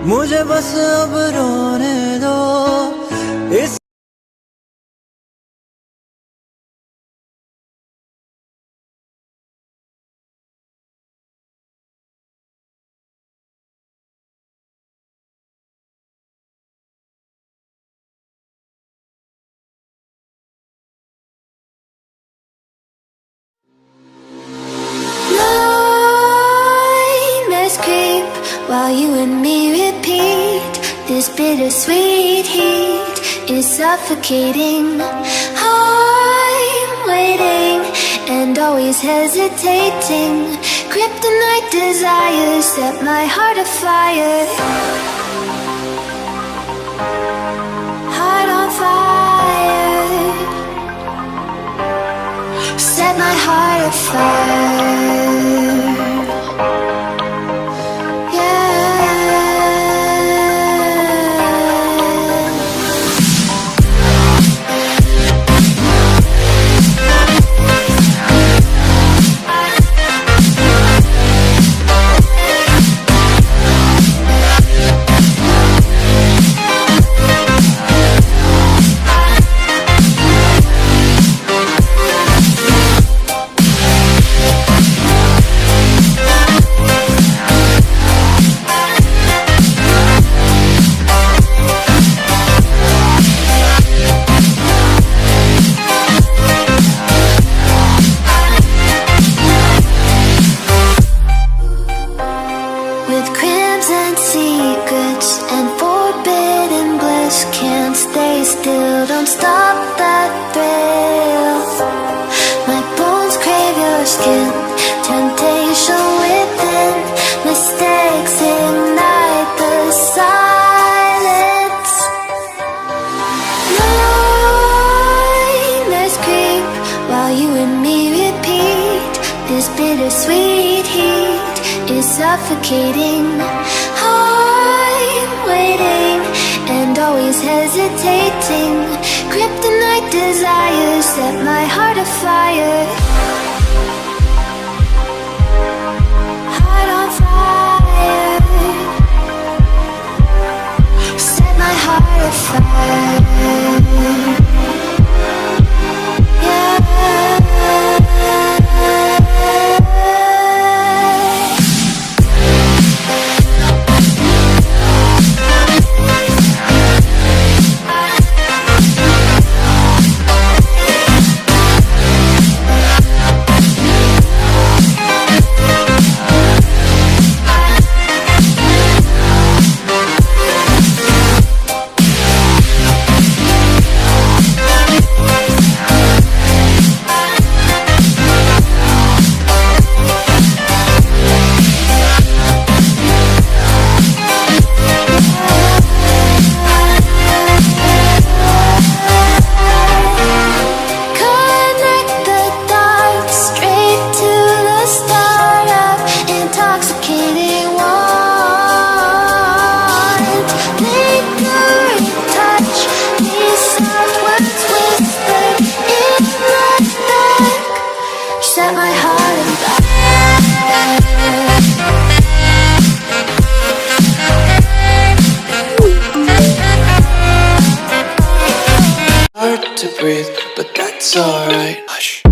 मुझे बस अब रोने दो इस Nightmares creep while you and me repeat. This bittersweet heat is suffocating. I'm waiting and always hesitating. Kryptonite desires set my heart afire. Heart on fire. Set my heart afire. With crimson secrets and forbidden bliss, can't stay still, don't stop that thrill. My bones crave your skin, temptation within, mistakes ignite the silence. Nightmares creep while you and me repeat. This bittersweet heat is suffocating. I'm waiting and always hesitating. Kryptonite desires set my heart afire. Heart on fire. Set my heart afire. Set my heart on hard to breathe, but that's alright. Hush.